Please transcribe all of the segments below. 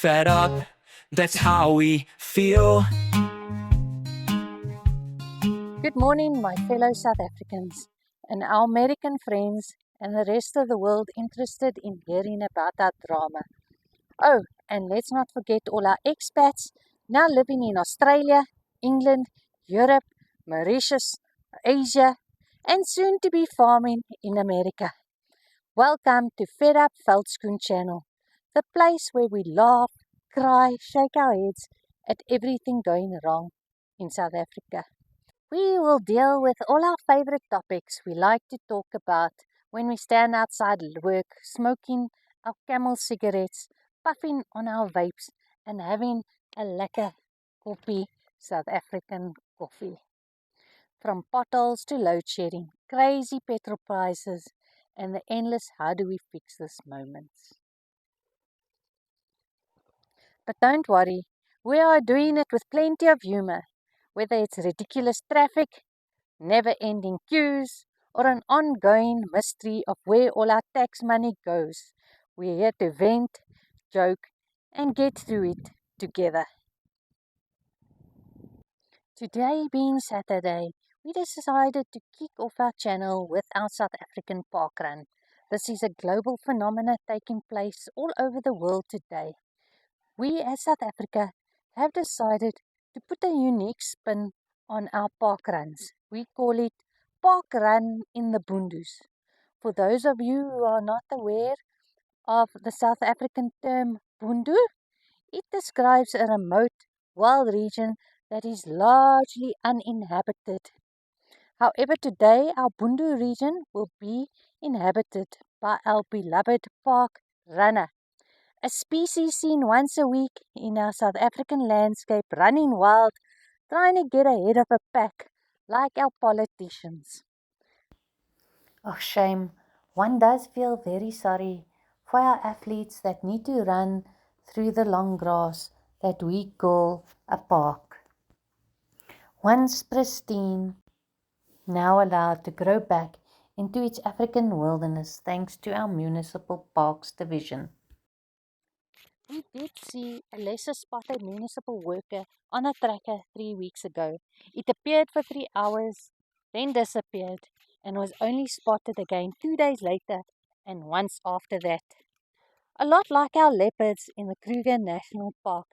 fed up, that's how we feel. Good morning, my fellow South Africans and our American friends and the rest of the world interested in hearing about our drama. Oh, and let's not forget all our expats now living in Australia, England, Europe, Mauritius, Asia, and soon to be farming in America. Welcome to Fedup Veldskoen channel, the place where we laugh, cry, shake our heads at everything going wrong in South Africa. We will deal with all our favorite topics we like to talk about when we stand outside work, smoking our Camel cigarettes, puffing on our vapes, and having a lekker coffee, South African coffee. From potholes to load shedding, crazy petrol prices, and the endless how do we fix this moments. But don't worry, we are doing it with plenty of humor. Whether it's ridiculous traffic, never-ending queues, or an ongoing mystery of where all our tax money goes, we're here to vent, joke, and get through it together. Today being Saturday, we decided to kick off our channel with our South African park run. This is a global phenomenon taking place all over the world today. We as South Africa have decided to put a unique spin on our park runs. We call it Park Run in the Boondoes. For those of you who are not aware of the South African term Boondoe, it describes a remote, wild region that is largely uninhabited. However, today our Boondoe region will be inhabited by our beloved park runner, a species seen once a week in our South African landscape, running wild, trying to get ahead of a pack, like our politicians. Oh, shame. One does feel very sorry for our athletes that need to run through the long grass that we call a park. Once pristine, now allowed to grow back into its African wilderness thanks to our municipal parks division. We did see a lesser spotted municipal worker on a tracker 3 weeks ago. It appeared for 3 hours, then disappeared, and was only spotted again 2 days later and once after that. A lot like our leopards in the Kruger National Park,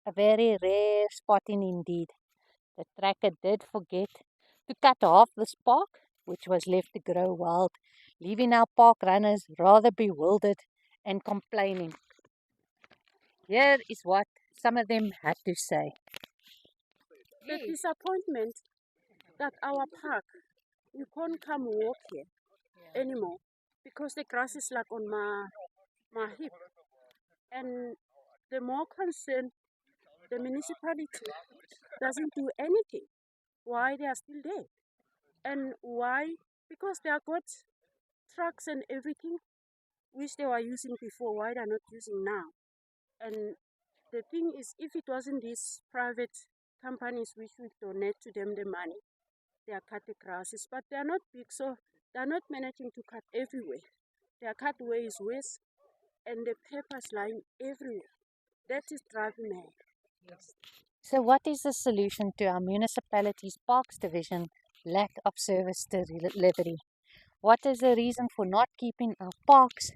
a very rare spotting indeed. The tracker did forget to cut off the spark, which was left to grow wild, leaving our park runners rather bewildered and complaining. Here is what some of them had to say. The disappointment that our park, you can't come walk here anymore because the grass is like on my hip. And the more concerned, the municipality doesn't do anything. Why they are still there? And why? Because they have got trucks and everything, which they were using before, why they're not using now. And the thing is, if it wasn't these private companies which would donate to them the money, they are cut the grasses, but they are not big, so they are not managing to cut everywhere. Their cut way is west, and the papers lying everywhere. That is driving me. So what is the solution to our municipality's parks division lack of service delivery? What is the reason for not keeping our parks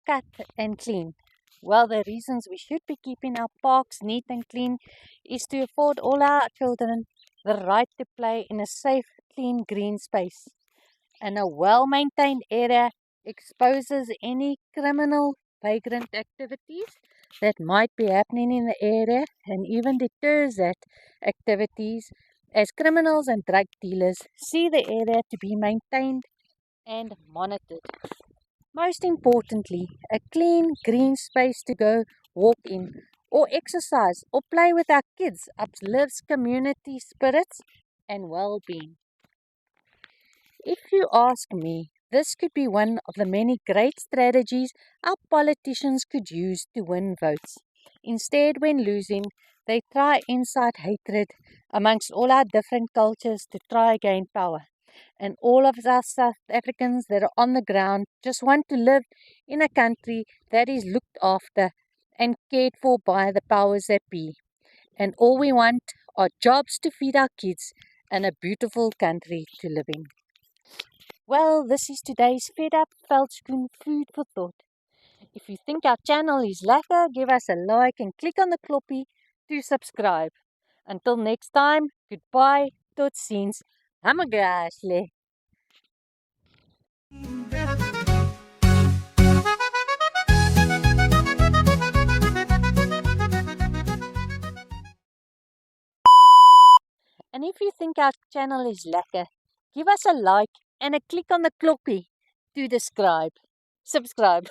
cut and clean? Well, the reasons we should be keeping our parks neat and clean is to afford all our children the right to play in a safe, clean, green space. And a well-maintained area exposes any criminal vagrant activities that might be happening in the area and even deters that activities as criminals and drug dealers see the area to be maintained and monitored. Most importantly, a clean, green space to go walk in or exercise or play with our kids uplifts community spirits and well-being. If you ask me, this could be one of the many great strategies our politicians could use to win votes. Instead, when losing, they try incite hatred amongst all our different cultures to try gain power. And all of us South Africans that are on the ground just want to live in a country that is looked after and cared for by the powers that be. And all we want are jobs to feed our kids and a beautiful country to live in. Well, this is today's Fedup Veldskoen food for thought. If you think our channel is lekker, give us a like and click on the kloppie to subscribe. Until next time, goodbye, tot ziens, hammergasle. And if you think our channel is lekker, give us a like and a click on the kloppie to subscribe.